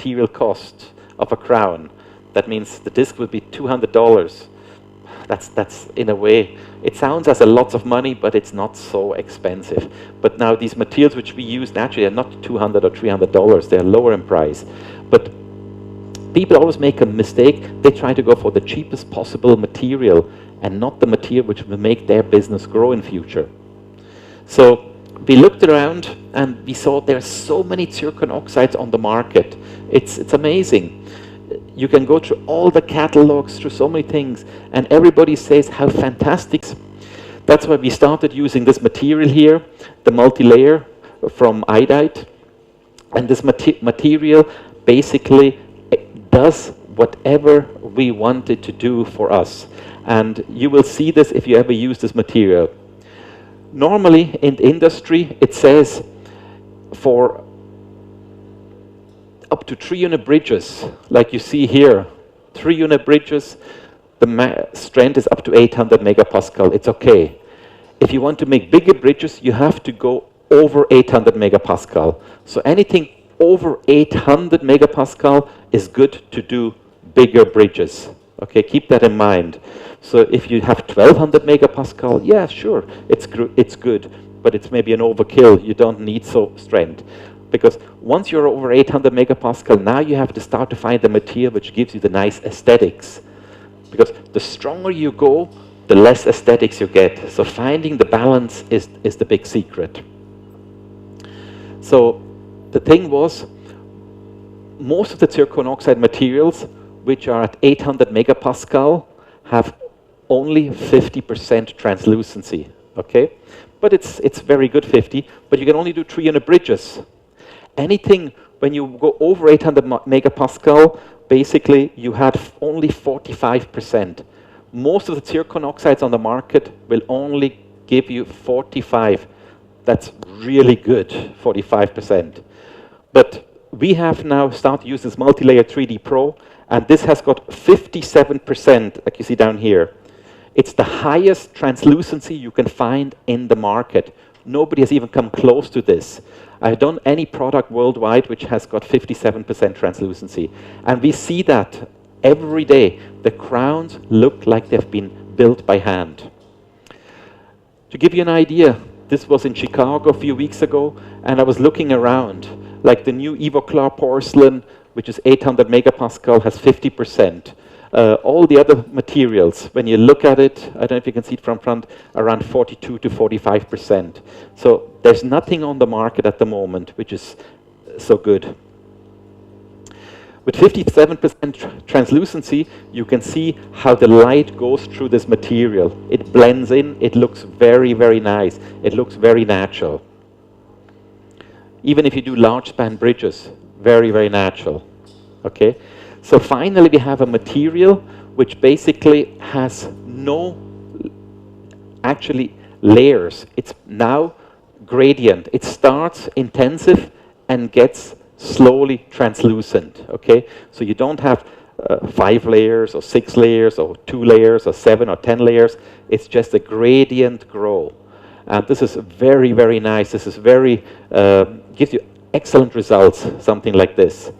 material cost of a crown, that means the disc would be $200. That's in a way, it sounds as a lot of money, but it's not so expensive. But now these materials which we use naturally are not $200 or $300, they're lower in price. But people always make a mistake, they try to go for the cheapest possible material and not the material which will make their business grow in future. So we looked around and we saw there's so many zircon oxides on the market. It's amazing. You can go through all the catalogs, through so many things, and everybody says how fantastic. That's why we started using this material here, the multi-layer from iodide. And this material basically does whatever we want it to do for us. And you will see this if you ever use this material. Normally in the industry, it says for up to 3-unit bridges, like you see here, 3-unit bridges, the strength is up to 800 megapascal. It's okay. If you want to make bigger bridges, you have to go over 800 megapascal. So anything over 800 megapascal is good to do bigger bridges. Okay, keep that in mind. So if you have 1200 megapascal, yeah, sure, it's good, but it's maybe an overkill. You don't need so strength. Because once you're over 800 megapascal, now you have to start to find the material which gives you the nice aesthetics. Because the stronger you go, the less aesthetics you get. So finding the balance is the big secret. So the thing was, most of the zircon oxide materials, which are at 800 megapascal, have only 50% translucency, okay? But it's very good 50, but you can only do 3-unit bridges. Anything, when you go over 800 megapascal, basically you have only 45%. Most of the zircon oxides on the market will only give you 45. That's really good, 45%. But we have now started to use this multi-layer 3D Pro, and this has got 57%, like you see down here. It's the highest translucency you can find in the market. Nobody has even come close to this. I've done any product worldwide which has got 57% translucency. And we see that every day. The crowns look like they've been built by hand. To give you an idea, this was in Chicago a few weeks ago, and I was looking around. Like the new Evoclar porcelain, which is 800 megapascal, has 50%. All the other materials, when you look at it, I don't know if you can see it from front, around 42 to 45%. So there's nothing on the market at the moment which is so good. With 57% translucency, you can see how the light goes through this material. It blends in, it looks very, very nice. It looks very natural. Even if you do large span bridges, very, very natural. Okay? So finally we have a material which basically has no actually layers. It's now gradient. It starts intensive and gets slowly translucent. Okay? So you don't have 5 layers or 6 layers or 2 layers or 7 or 10 layers. It's just a gradient grow. And this is very, very nice. This is very, gives you excellent results, something like this.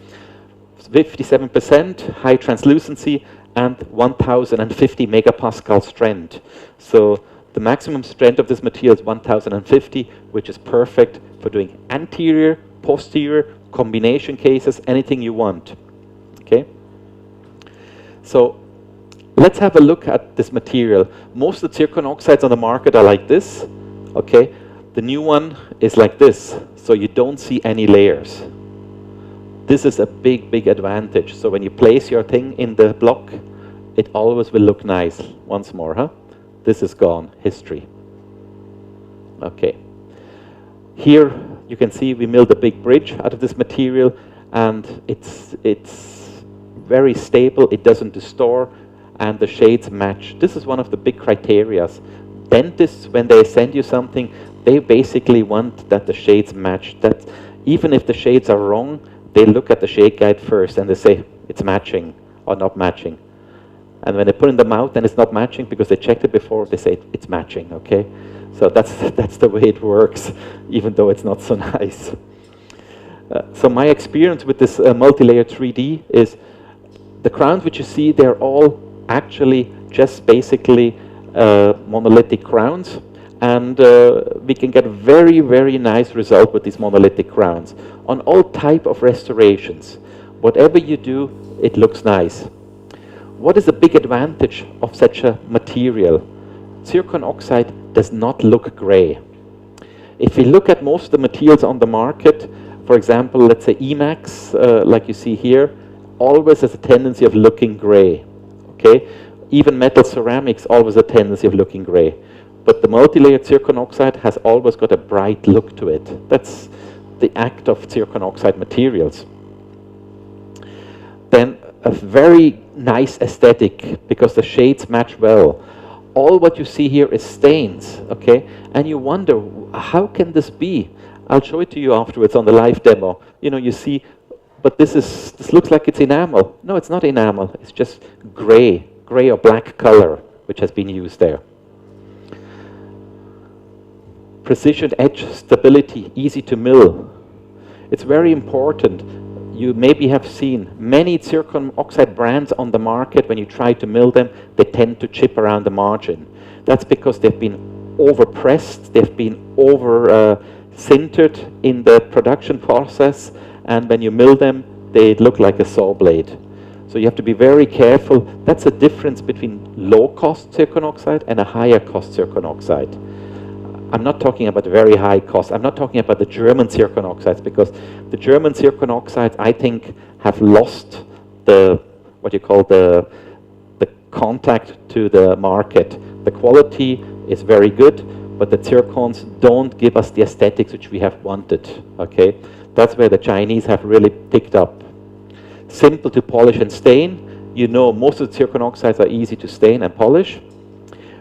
57% high translucency and 1050 megapascal strength. So the maximum strength of this material is 1050, which is perfect for doing anterior, posterior, combination cases, anything you want. Okay? So let's have a look at this material. Most of the zircon oxides on the market are like this. Okay? The new one is like this, so you don't see any layers. This is a big, big advantage. So when you place your thing in the block, it always will look nice. Once more, huh? This is gone, history. Okay. Here you can see we milled a big bridge out of this material, and it's very stable, it doesn't distort, and the shades match. This is one of the big criteria. Dentists, when they send you something, they basically want that the shades match. That even if the shades are wrong, they look at the shade guide first and they say it's matching or not matching. And when they put in the mouth and it's not matching because they checked it before, they say it's matching, okay? So that's the way it works, even though it's not so nice. So my experience with this multi-layer 3D is the crowns which you see, they're all actually just basically monolithic crowns, and we can get very, very nice result with these monolithic crowns on all type of restorations. Whatever you do, it looks nice. What is the big advantage of such a material? Zircon oxide does not look gray. If we look at most of the materials on the market, for example, let's say Emax, like you see here, always has a tendency of looking gray, okay? Even metal ceramics always a tendency of looking gray. But the multi-layered zircon oxide has always got a bright look to it. That's the act of zircon oxide materials. Then a very nice aesthetic, because the shades match well. All what you see here is stains, okay? And you wonder, how can this be? I'll show it to you afterwards on the live demo. You know, you see, but this looks like it's enamel. No, it's not enamel. It's just gray or black color, which has been used there. Precision edge stability, easy to mill. It's very important. You maybe have seen many zircon oxide brands on the market. When you try to mill them, they tend to chip around the margin. That's because they've been overpressed, they've been over sintered in the production process, and when you mill them, they look like a saw blade. So you have to be very careful. That's a difference between low-cost zircon oxide and a higher-cost zircon oxide. I'm not talking about very high cost. I'm not talking about the German zircon oxides, because the German zircon oxides, I think, have lost the, what you call the contact to the market. The quality is very good, but the zircons don't give us the aesthetics which we have wanted, okay? That's where the Chinese have really picked up. Simple to polish and stain. You know, most of the zircon oxides are easy to stain and polish.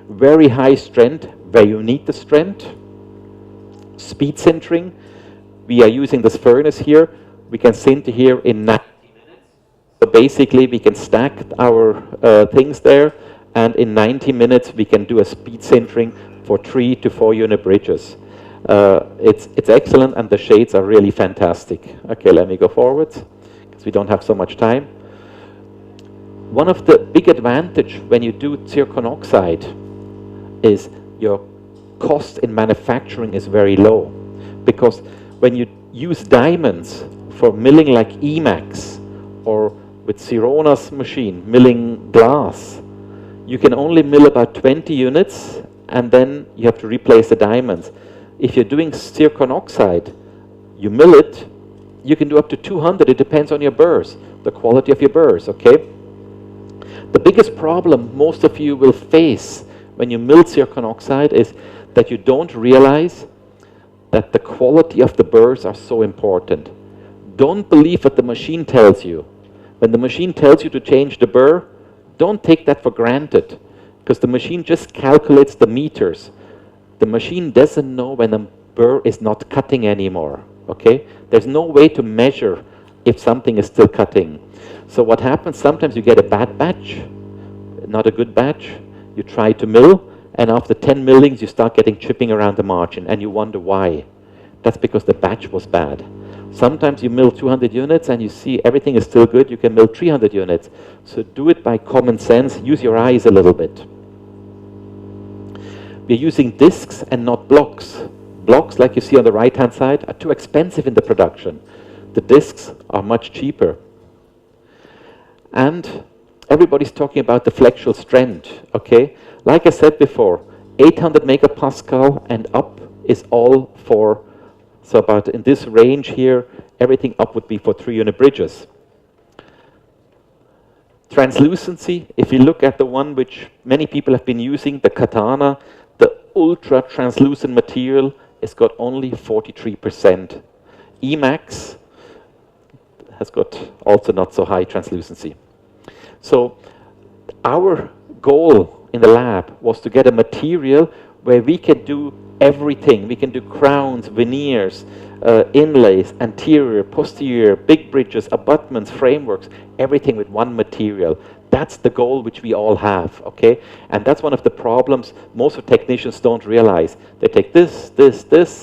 Very high strength, where you need the strength. Speed sintering. We are using this furnace here. We can sinter here in 90 minutes. So basically, we can stack our things there, and in 90 minutes, we can do a speed sintering for 3 to 4 unit bridges. It's excellent, and the shades are really fantastic. Okay, let me go forward, because we don't have so much time. One of the big advantage when you do zircon oxide is your cost in manufacturing is very low, because when you use diamonds for milling like Emax or with Sirona's machine milling glass, you can only mill about 20 units, and then you have to replace the diamonds. If you're doing zircon oxide, you mill it, you can do up to 200. It depends on your burrs, the quality of your burrs, okay? The biggest problem most of you will face when you mill zircon oxide is that you don't realize that the quality of the burrs are so important. Don't believe what the machine tells you. When the machine tells you to change the burr, don't take that for granted, because the machine just calculates the meters. The machine doesn't know when a burr is not cutting anymore, okay? There's no way to measure if something is still cutting. So what happens, sometimes you get a bad batch, not a good batch. You try to mill, and after 10 millings, you start getting chipping around the margin, and you wonder why. That's because the batch was bad. Sometimes you mill 200 units, and you see everything is still good. You can mill 300 units. So do it by common sense. Use your eyes a little bit. We're using discs and not blocks. Blocks, like you see on the right-hand side, are too expensive in the production. The discs are much cheaper. And everybody's talking about the flexural strength, okay? Like I said before, 800 megapascal and up is all for, so about in this range here, everything up would be for 3 unit bridges. Translucency, if you look at the one which many people have been using, the Katana, the ultra translucent material, it's got only 43%. Emax has got also not so high translucency. So our goal in the lab was to get a material where we can do everything. We can do crowns, veneers, inlays, anterior, posterior, big bridges, abutments, frameworks, everything with one material. That's the goal which we all have, okay? And that's one of the problems most of technicians don't realize. They take this,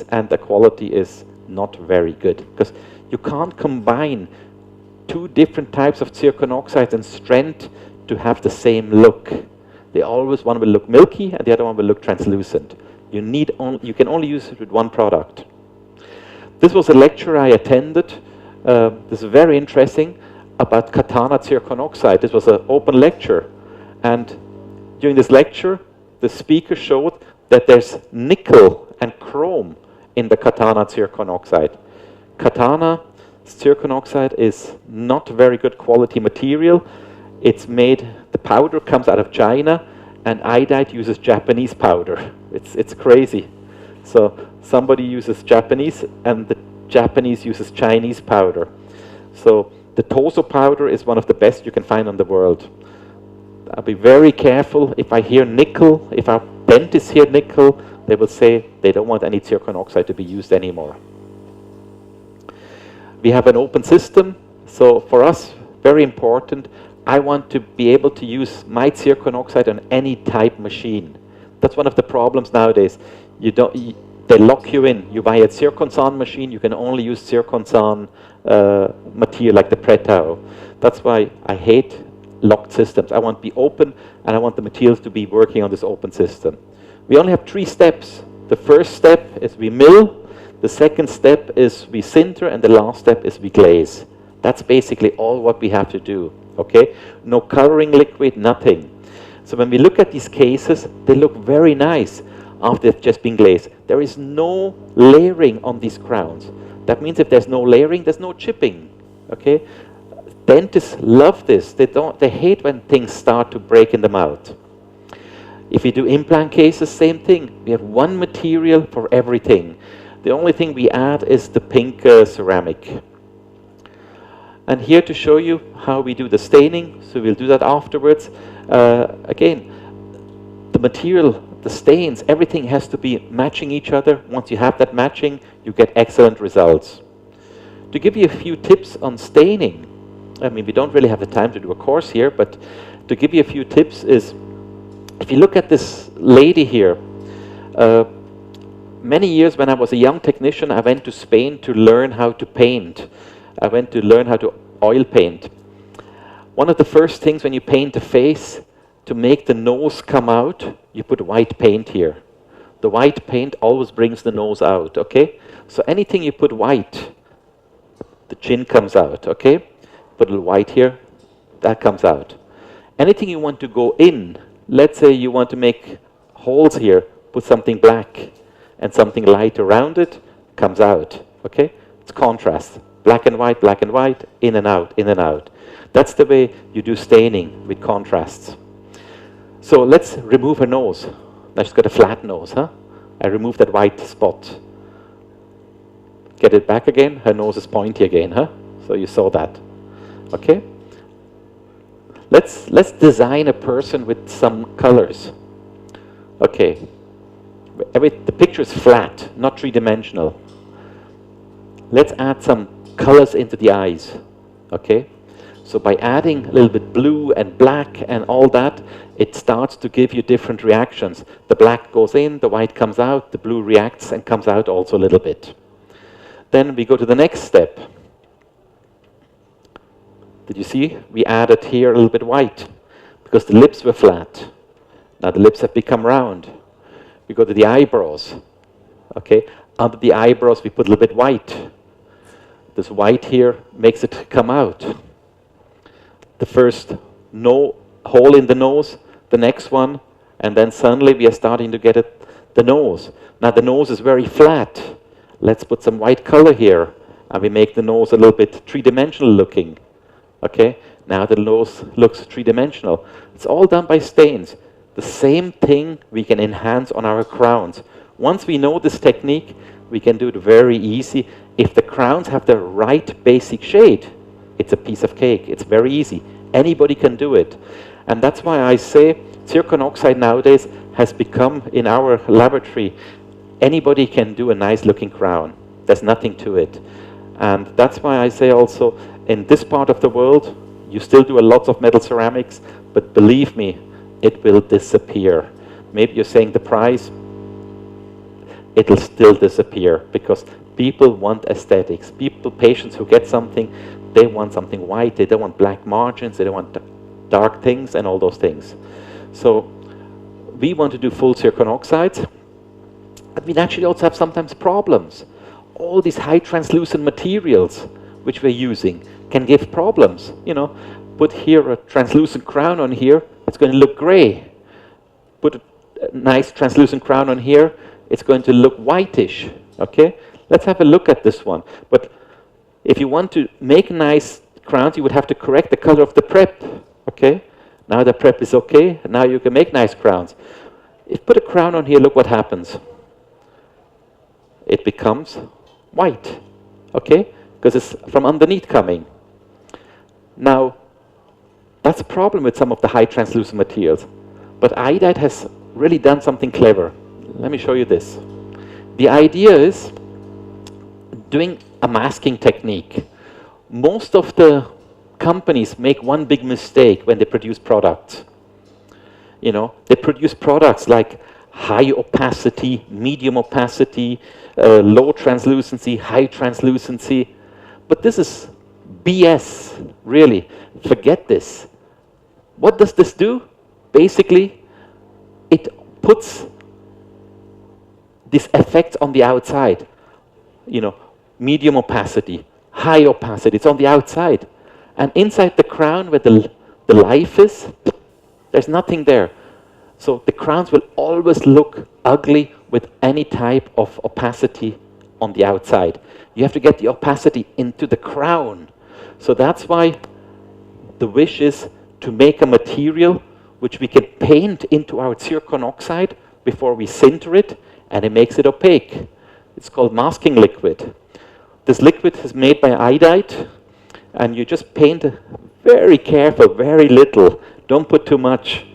and the quality is not very good. Because You can't combine two different types of zircon oxide and strength to have the same look. They always, one will look milky and the other one will look translucent. You can only use it with one product. This was a lecture I attended. This is very interesting about katana zircon oxide. This was an open lecture. And during this lecture, the speaker showed that there's nickel and chrome in the katana zircon oxide. Katana zircon oxide is not very good quality material. It's made, the powder comes out of China, and iodide uses Japanese powder. It's crazy. So somebody uses Japanese, and the Japanese uses Chinese powder. So the Toso powder is one of the best you can find in the world. I'll be very careful if I hear nickel, if our dentists hear nickel, they will say they don't want any zircon oxide to be used anymore. We have an open system, so for us, very important, I want to be able to use my zircon oxide on any type machine. That's one of the problems nowadays. They lock you in. You buy a zirconzan machine, you can only use zirconzan material like the Pretau. That's why I hate locked systems. I want to be open, and I want the materials to be working on this open system. We only have 3 steps. The first step is we mill, the second step is we sinter, and the last step is we glaze. That's basically all what we have to do, okay? No coloring liquid, nothing. So when we look at these cases, they look very nice after they've just been glazed. There is no layering on these crowns. That means if there's no layering, there's no chipping, okay? Dentists love this. They hate when things start to break in the mouth. If we do implant cases, same thing. We have one material for everything. The only thing we add is the pink ceramic. And here to show you how we do the staining, so we'll do that afterwards. Again, the material, the stains, everything has to be matching each other. Once you have that matching, you get excellent results. To give you a few tips on staining, I mean, we don't really have the time to do a course here, but to give you a few tips is, if you look at this lady here, many years when I was a young technician, I went to Spain to learn how to paint. I went to learn how to oil paint. One of the first things when you paint a face, to make the nose come out, you put white paint here. The white paint always brings the nose out, okay? So anything you put white, the chin comes out, okay? Put a little white here, that comes out. Anything you want to go in, let's say you want to make holes here, put something black and something light around it, comes out, okay? It's contrast. Black and white, in and out, in and out. That's the way you do staining with contrasts. So let's remove her nose. Now she's got a flat nose, huh? I remove that white spot. Get it back again, her nose is pointy again, huh? So you saw that, okay? Let's design a person with some colors. Okay, the picture is flat, not three-dimensional. Let's add some colors into the eyes, okay? So by adding a little bit blue and black and all that, it starts to give you different reactions. The black goes in, the white comes out, the blue reacts and comes out also a little bit. Then we go to the next step. Did you see? We added here a little bit white because the lips were flat. Now the lips have become round. We go to the eyebrows, okay? Under the eyebrows we put a little bit white. This white here makes it come out. The first hole in the nose, the next one, and then suddenly we are starting to get the nose. Now the nose is very flat. Let's put some white color here, and we make the nose a little bit three-dimensional looking. Okay, now the nose looks three-dimensional. It's all done by stains. The same thing we can enhance on our crowns. Once we know this technique, we can do it very easy. If the crowns have the right basic shade, it's a piece of cake. It's very easy. Anybody can do it. And that's why I say zircon oxide nowadays has become, in our laboratory, anybody can do a nice looking crown. There's nothing to it. And that's why I say also, in this part of the world, you still do a lot of metal ceramics, but believe me, it will disappear. Maybe you're saying the price. it'll still disappear because people want aesthetics. Patients who get something, they want something white, they don't want black margins, they don't want dark things and all those things. So we want to do full zircon oxide, but we actually also have sometimes problems. All these high translucent materials which we're using can give problems. You know, put here a translucent crown on here, it's going to look gray. Put a nice translucent crown on here, it's going to look whitish. Okay, let's have a look at this one. But if you want to make nice crowns, you would have to correct the color of the prep. Okay, now the prep is okay, and now you can make nice crowns. If you put a crown on here, look what happens. It becomes white, okay, because it's from underneath coming. Now, that's a problem with some of the high translucent materials. But iodide has really done something clever. Let me show you this. The idea is doing a masking technique. Most of the companies make one big mistake when they produce products. You know, they produce products like high opacity, medium opacity, low translucency, high translucency. But this is BS, really. Forget this. What does this do? Basically, it puts this effect on the outside. You know, medium opacity, high opacity, it's on the outside. And inside the crown where the life is, there's nothing there. So the crowns will always look ugly with any type of opacity on the outside. You have to get the opacity into the crown. So that's why the wish is to make a material which we can paint into our zircon oxide before we sinter it, and it makes it opaque. It's called masking liquid. This liquid is made by iodide, and you just paint very careful, very little. Don't put too much,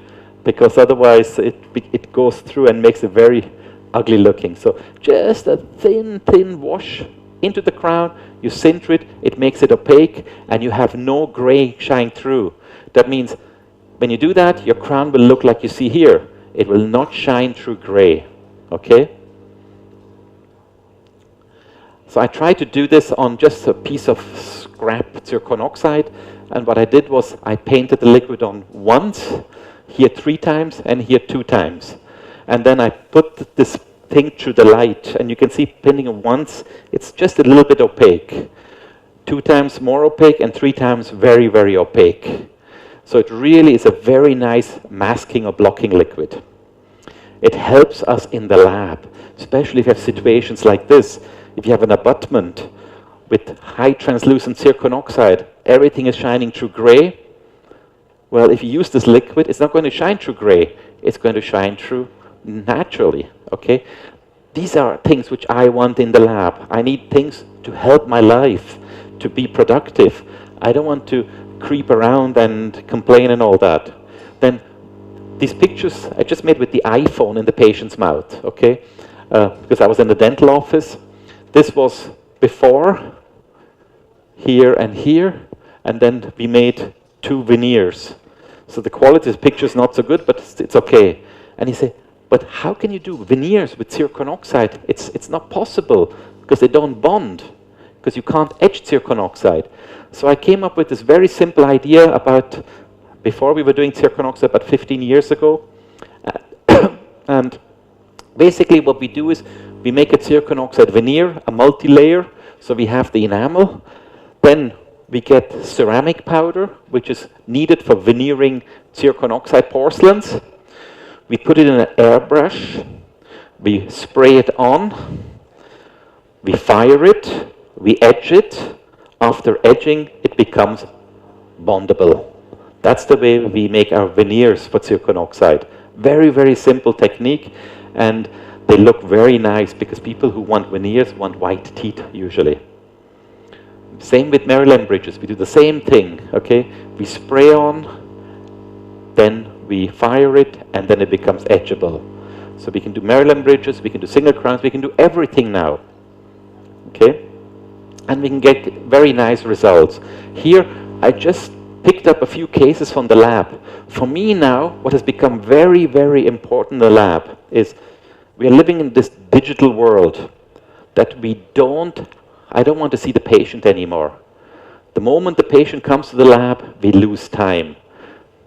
because otherwise it goes through and makes it very ugly looking. So just a thin wash into the crown, you sinter it, it makes it opaque, and you have no gray shine through. That means when you do that, your crown will look like you see here. It will not shine through gray, okay? So I tried to do this on just a piece of scrap zircon oxide, and what I did was I painted the liquid on once, here 3 times, and here 2 times. And then I put this thing through the light, and you can see painting it once, it's just a little bit opaque. 2 times more opaque, and 3 times very, very opaque. So it really is a very nice masking or blocking liquid. It helps us in the lab, especially if you have situations like this. If you have an abutment with high translucent zircon oxide, everything is shining through gray. Well, if you use this liquid, it's not going to shine through gray. It's going to shine through naturally, okay? These are things which I want in the lab. I need things to help my life, to be productive. I don't want to creep around and complain and all that. Then these pictures I just made with the iPhone in the patient's mouth, okay? Because I was in the dental office. This was before, here, and then we made 2 veneers. So the quality of the picture is not so good, but it's okay. And he said, but how can you do veneers with zircon oxide? It's not possible, because they don't bond, because you can't etch zircon oxide. So I came up with this very simple idea about, before we were doing zircon oxide, about 15 years ago. And basically what we do is, we make a zircon oxide veneer, a multi-layer, so we have the enamel. Then we get ceramic powder, which is needed for veneering zircon oxide porcelains. We put it in an airbrush, we spray it on, we fire it, we edge it. After edging, it becomes bondable. That's the way we make our veneers for zircon oxide. Very, very simple technique, and they look very nice because people who want veneers want white teeth usually. Same with Maryland bridges. We do the same thing, okay? We spray on, then we fire it, and then it becomes etchable. So we can do Maryland bridges, we can do single crowns, we can do everything now, okay? And we can get very nice results. Here, I just picked up a few cases from the lab. For me now, what has become very, very important in the lab is We are living in this digital world that I don't want to see the patient anymore. The moment the patient comes to the lab, we lose time.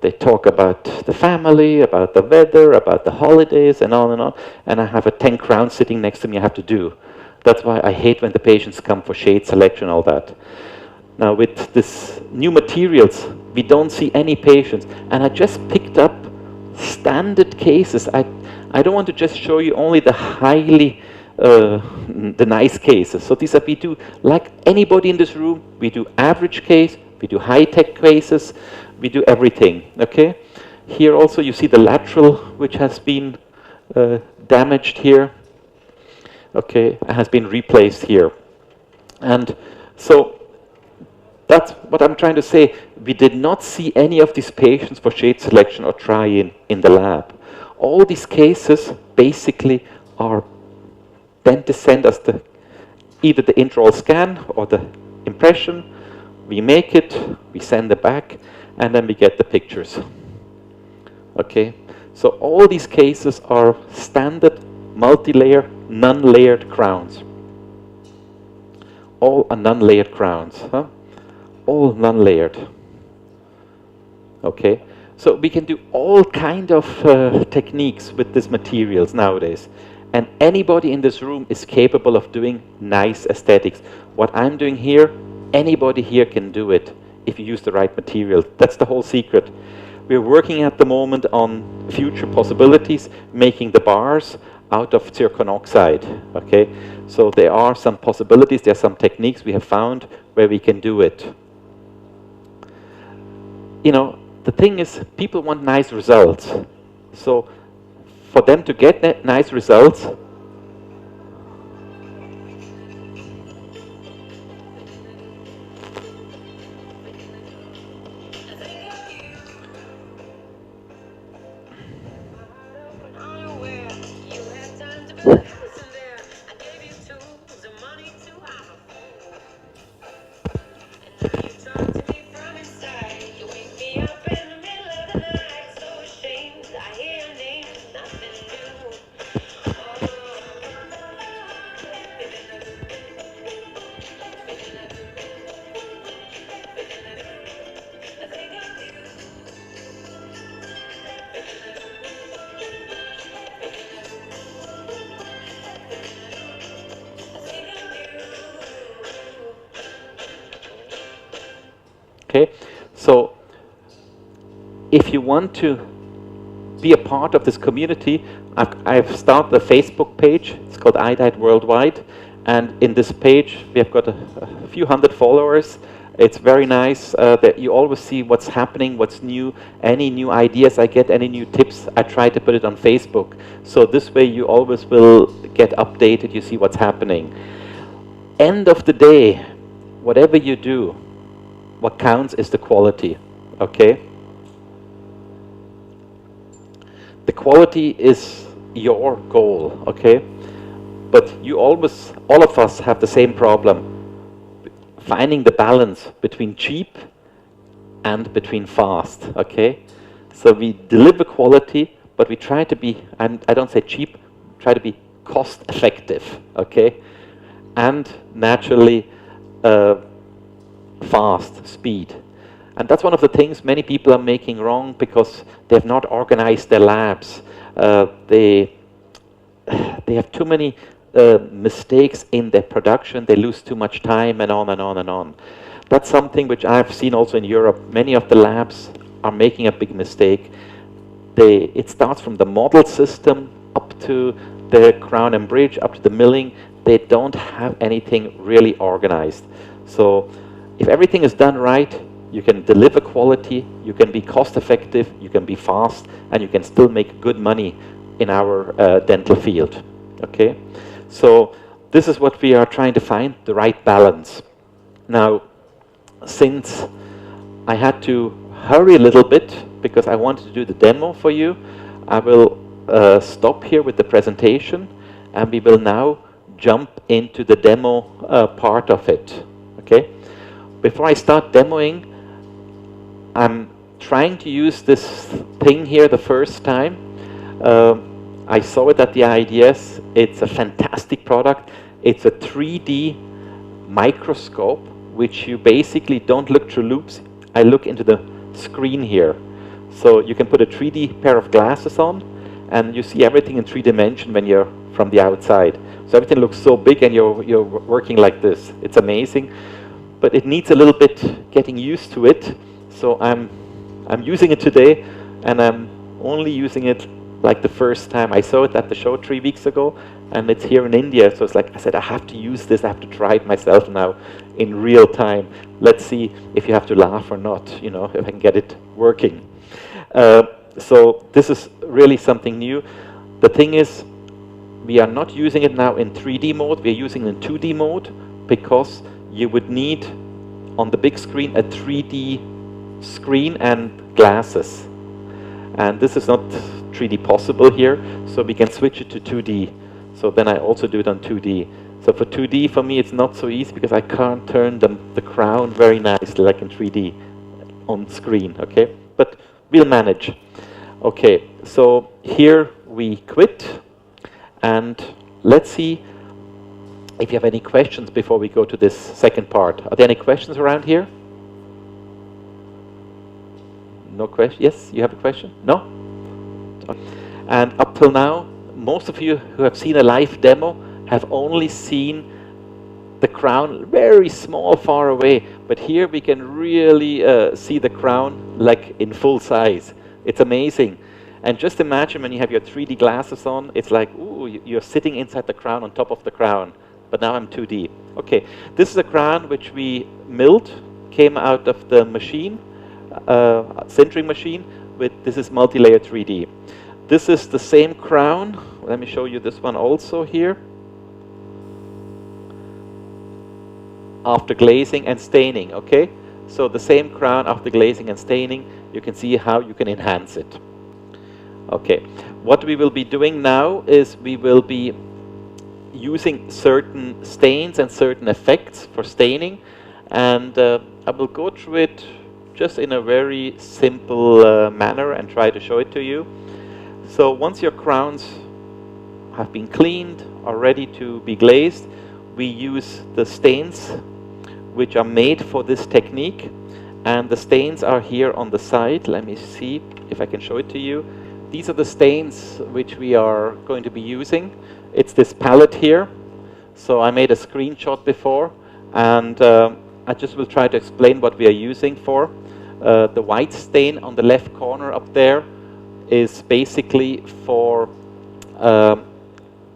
They talk about the family, about the weather, about the holidays, and on, and I have a 10 crowns sitting next to me I have to do. That's why I hate when the patients come for shade selection, all that. Now with this new materials, we don't see any patients. And I just picked up standard cases. I don't want to just show you only the the nice cases. So these are, we do, like anybody in this room, we do average case, we do high-tech cases, we do everything, okay? Here also you see the lateral, which has been damaged here, okay, has been replaced here. And so that's what I'm trying to say. We did not see any of these patients for shade selection or try-in in the lab. All these cases basically are then to send us either the intraoral scan or the impression. We make it, we send it back, and then we get the pictures. Okay, so all these cases are standard multi-layer, non-layered crowns. All are non-layered crowns, huh? All non-layered. Okay, so we can do all kind of techniques with these materials nowadays. And anybody in this room is capable of doing nice aesthetics. What I'm doing here, anybody here can do it if you use the right material. That's the whole secret. We're working at the moment on future possibilities, making the bars out of zircon oxide. Okay, so there are some possibilities, there are some techniques we have found where we can do it. You know, the thing is, people want nice results. So for them to get nice results, okay, so if you want to be a part of this community, I've started a Facebook page. It's called iDiet Worldwide, and in this page we have got a few hundred followers. It's very nice that you always see what's happening, what's new, any new ideas I get, any new tips, I try to put it on Facebook. So this way you always will get updated, you see what's happening. End of the day, whatever you do, what counts is the quality, okay? The quality is your goal, okay? But you always, all of us have the same problem, finding the balance between cheap and between fast, okay? So we deliver quality, but we try to be, and I don't say cheap, try to be cost effective, okay? And naturally, fast, speed. And that's one of the things many people are making wrong because they have not organized their labs. They have too many mistakes in their production. They lose too much time and on and on and on. That's something which I've seen also in Europe. Many of the labs are making a big mistake. It starts from the model system up to the crown and bridge, up to the milling. They don't have anything really organized. So if everything is done right, you can deliver quality, you can be cost effective, you can be fast, and you can still make good money in our dental field, okay? So this is what we are trying to find, the right balance. Now, since I had to hurry a little bit because I wanted to do the demo for you, I will stop here with the presentation, and we will now jump into the demo part of it, okay? Before I start demoing, I'm trying to use this thing here the first time. I saw it at the IDS. It's a fantastic product. It's a 3D microscope, which you basically don't look through loops. I look into the screen here. So you can put a 3D pair of glasses on, and you see everything in 3D when you're from the outside. So everything looks so big, and you're working like this. It's amazing, but it needs a little bit getting used to it. So I'm using it today, and I'm only using it like the first time. I saw it at the show 3 weeks ago, and it's here in India. So it's like I said, I have to use this. I have to try it myself now in real time. Let's see if you have to laugh or not. You know, if I can get it working. So this is really something new. The thing is, we are not using it now in 3D mode. We're using it in 2D mode because you would need on the big screen a 3D screen and glasses. And this is not 3D possible here, so we can switch it to 2D. So then I also do it on 2D. So for 2D, for me, it's not so easy because I can't turn the crown very nicely like in 3D on screen, okay? But we'll manage. Okay, so here we quit. And let's see if you have any questions before we go to this second part. Are there any questions around here? No question? Yes, you have a question? No? And up till now, most of you who have seen a live demo have only seen the crown very small, far away. But here we can really see the crown like in full size. It's amazing. And just imagine when you have your 3D glasses on, it's like, ooh, you're sitting inside the crown on top of the crown. But now I'm 2D. Okay, this is a crown which we milled, came out of the machine, sintering machine. This is multi-layer 3D. This is the same crown. Let me show you this one also here. After glazing and staining, okay? So the same crown after glazing and staining, you can see how you can enhance it. Okay, what we will be doing now is we will be using certain stains and certain effects for staining, and I will go through it just in a very simple manner and try to show it to you. So once your crowns have been cleaned, are ready to be glazed, we use the stains which are made for this technique, and the stains are here on the side. Let me see if I can show it to you. These are the stains which we are going to be using. It's this palette here. So I made a screenshot before, and I just will try to explain what we are using for. The white stain on the left corner up there is basically for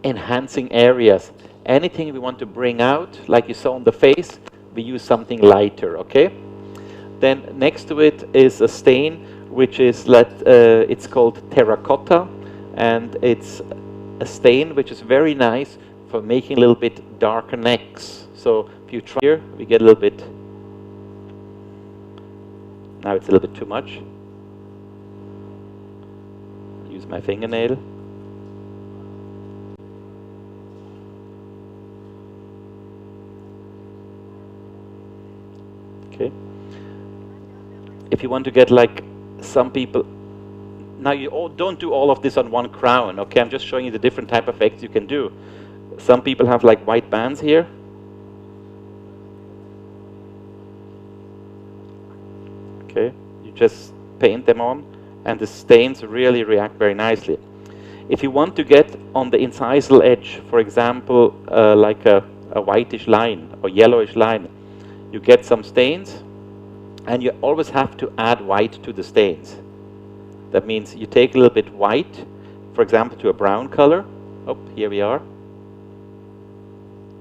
enhancing areas. Anything we want to bring out, like you saw on the face, we use something lighter, okay? Then next to it is a stain which is it's called terracotta, and it's a stain which is very nice for making a little bit darker necks. So if you try here, we get a little bit. Now it's a little bit too much. Use my fingernail. Okay. If you want to get like some people, now you don't do all of this on one crown, okay? I'm just showing you the different type of effects you can do. Some people have like white bands here. Okay, you just paint them on, and the stains really react very nicely. If you want to get on the incisal edge, for example, like a whitish line or yellowish line, you get some stains, and you always have to add white to the stains. That means you take a little bit white, for example, to a brown color. Oh, here we are.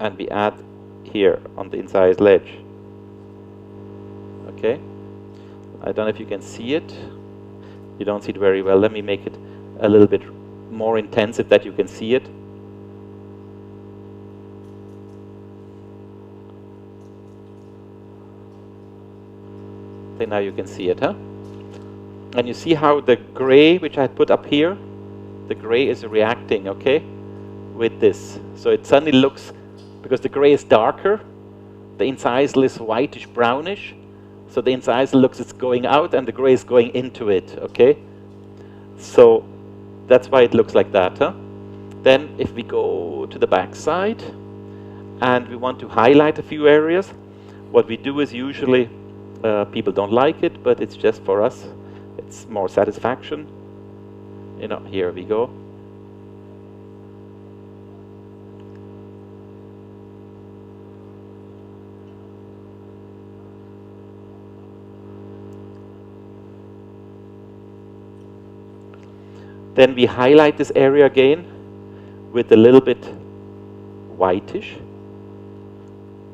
And we add here on the incisal edge. Okay. I don't know if you can see it. You don't see it very well. Let me make it a little bit more intensive that you can see it. Okay, now you can see it, huh? And you see how the gray, which I had put up here, the gray is reacting, okay, with this. So it suddenly looks, because the gray is darker, the incisal is whitish brownish, so the incisal looks it's going out and the gray is going into it, okay? So that's why it looks like that, huh? Then if we go to the back side and we want to highlight a few areas, what we do is usually, people don't like it, but it's just for us, it's more satisfaction. You know, here we go. Then we highlight this area again with a little bit whitish,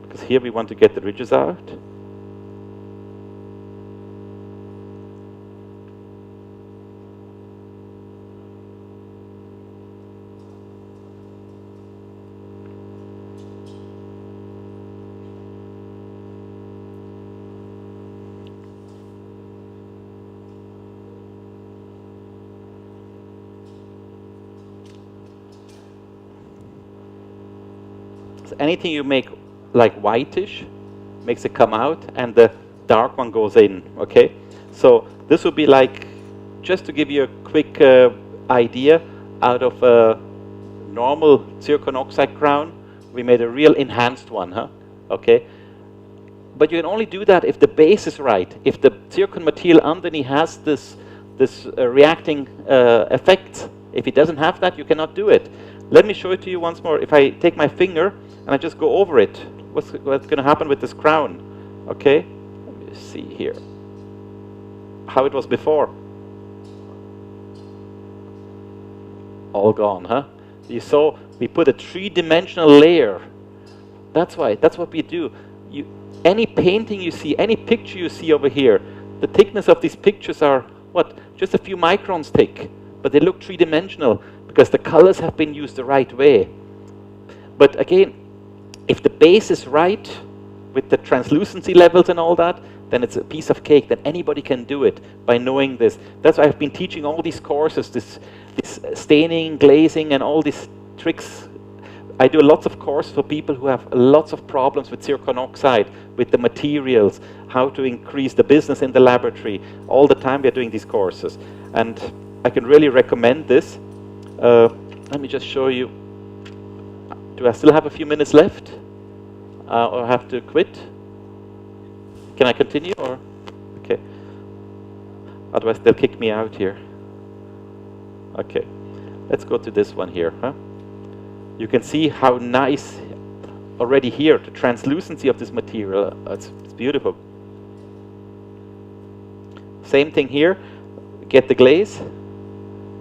because here we want to get the ridges out. So anything you make like whitish makes it come out, and the dark one goes in, okay? So this would be like, just to give you a quick idea, out of a normal zircon oxide crown, we made a real enhanced one, huh? Okay? But you can only do that if the base is right. If the zircon material underneath has this reacting effect, if it doesn't have that, you cannot do it. Let me show it to you once more. If I take my finger and I just go over it, what's going to happen with this crown? Okay, let me see here how it was before. All gone, huh? You saw we put a three-dimensional layer. That's why. That's what we do. Any painting you see, any picture you see over here, the thickness of these pictures are what? Just a few microns thick, but they look three-dimensional because the colors have been used the right way. But again, if the base is right with the translucency levels and all that, then it's a piece of cake. Then anybody can do it by knowing this. That's why I've been teaching all these courses, this staining, glazing, and all these tricks. I do lots of courses for people who have lots of problems with zircon oxide, with the materials, how to increase the business in the laboratory. All the time we're doing these courses. And I can really recommend this. Let me just show you. Do I still have a few minutes left? Or have to quit? Can I continue or? Okay. Otherwise they'll kick me out here. Okay. Let's go to this one here, huh? You can see how nice already here, the translucency of this material. It's beautiful. Same thing here. Get the glaze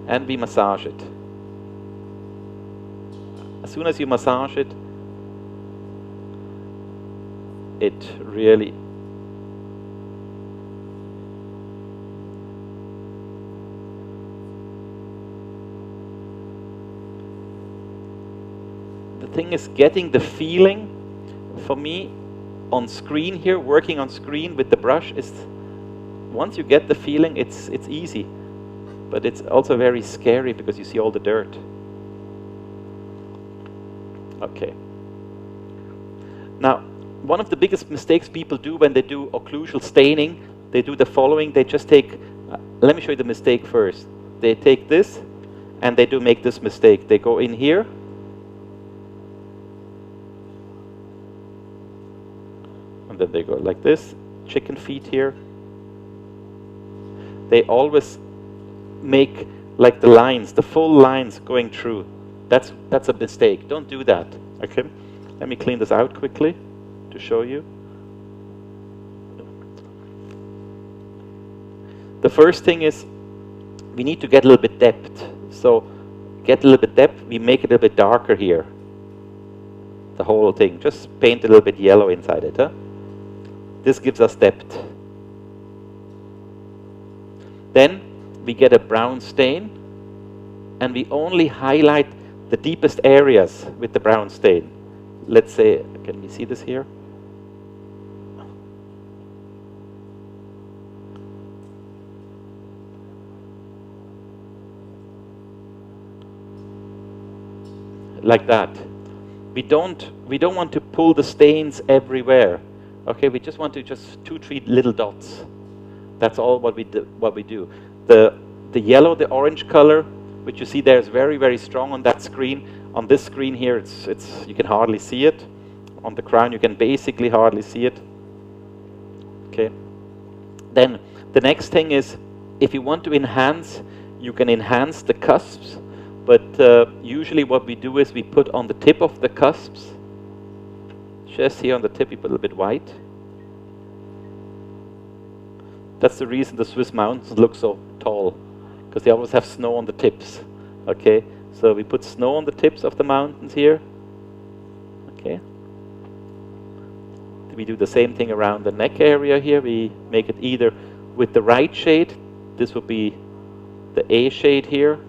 and we massage it. As soon as you massage it, it really the thing is getting the feeling for me on screen here, working on screen with the brush is, once you get the feeling, it's easy, but it's also very scary because you see all the dirt. Okay. Now, one of the biggest mistakes people do when they do occlusal staining, they do the following. They just take, let me show you the mistake first. They take this and they do make this mistake. They go in here and then they go like this, chicken feet here. They always make like the lines, the full lines going through. That's a mistake. Don't do that. Okay. Let me clean this out quickly to show you. The first thing is we need to get a little bit depth. So get a little bit depth. We make it a little bit darker here. The whole thing. Just paint a little bit yellow inside it. Huh? This gives us depth. Then we get a brown stain and we only highlight the deepest areas with the brown stain. Let's say, can we see this here? Like that. We don't want to pull the stains everywhere. Okay, we just want to just 2-3 little dots. That's all what we do. The yellow, the orange color, which you see there is very, very strong on that screen. On this screen here, it's you can hardly see it. On the crown, you can basically hardly see it. Okay. Then the next thing is, if you want to enhance, you can enhance the cusps. But usually what we do is we put on the tip of the cusps, just here on the tip, we put a little bit white. That's the reason the Swiss mountains look so tall, because they always have snow on the tips. Okay, so we put snow on the tips of the mountains here. Okay. We do the same thing around the neck area here. We make it either with the right shade. This would be the A shade here.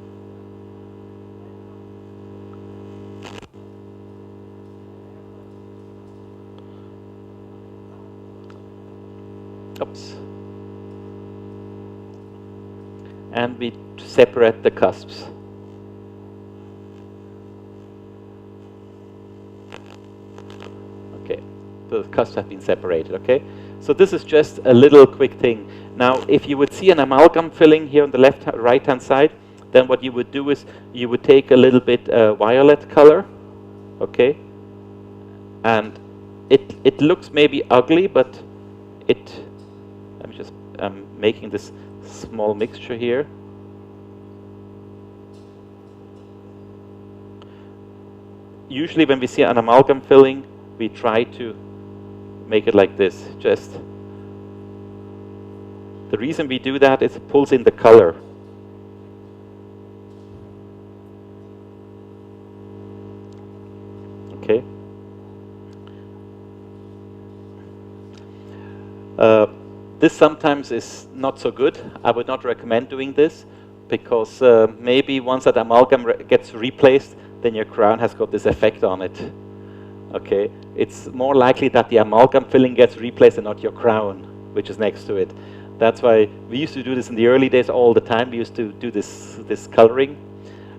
Oops. And we separate the cusps. Okay, the cusps have been separated, okay? So this is just a little quick thing. Now, if you would see an amalgam filling here on the right-hand side, then what you would do is you would take a little bit violet color, okay? And it looks maybe ugly, but I'm making this small mixture here. Usually when we see an amalgam filling, we try to make it like this. Just the reason we do that is it pulls in the color. Okay. This sometimes is not so good. I would not recommend doing this, because maybe once that amalgam gets replaced, then your crown has got this effect on it. Okay, it's more likely that the amalgam filling gets replaced and not your crown, which is next to it. That's why we used to do this in the early days all the time. We used to do this coloring,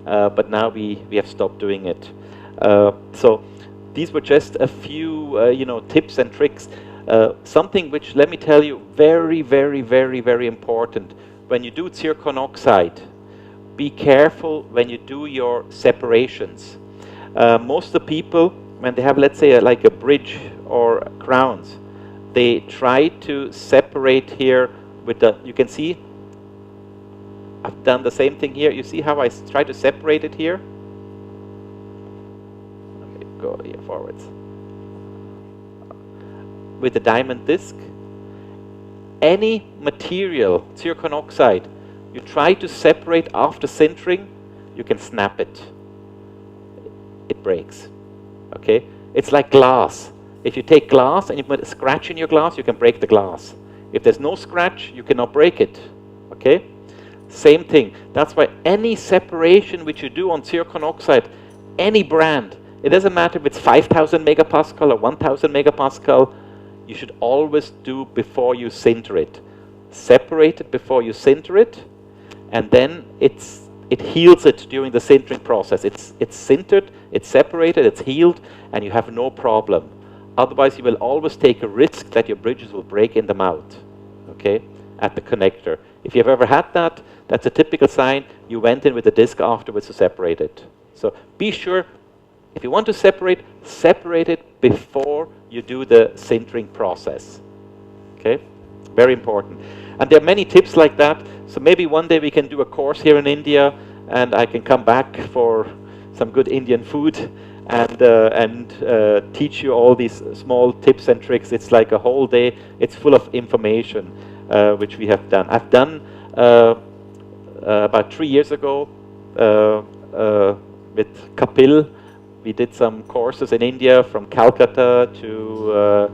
but now we have stopped doing it. So these were just a few tips and tricks. Something which, let me tell you, very, very, very, very important. When you do zircon oxide, be careful when you do your separations. Most of the people, when they have, let's say, like a bridge or crowns, they try to separate here with the, you can see, I've done the same thing here. You see how I try to separate it here? Let me go here forwards. With the diamond disc, any material, zircon oxide, you try to separate after sintering, you can snap it. It breaks. Okay? It's like glass. If you take glass and you put a scratch in your glass, you can break the glass. If there's no scratch, you cannot break it. Okay? Same thing. That's why any separation which you do on zircon oxide, any brand, it doesn't matter if it's 5,000 megapascal or 1,000 megapascal, you should always do before you sinter it. Separate it before you sinter it, and then it heals it during the sintering process. It's sintered, it's separated, it's healed, and you have no problem. Otherwise, you will always take a risk that your bridges will break in the mouth, okay, at the connector. If you've ever had that, that's a typical sign you went in with the disc afterwards to separate it. So be sure, if you want to separate it before you do the sintering process. Okay? Very important. And there are many tips like that. So maybe one day we can do a course here in India, and I can come back for some good Indian food and teach you all these small tips and tricks. It's like a whole day. It's full of information, which we have done. I've done about 3 years ago with Kapil. We did some courses in India, from Calcutta to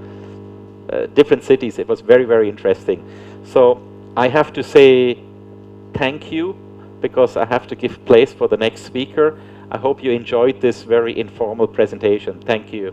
different cities. It was very, very interesting. So I have to say thank you, because I have to give place for the next speaker. I hope you enjoyed this very informal presentation. Thank you.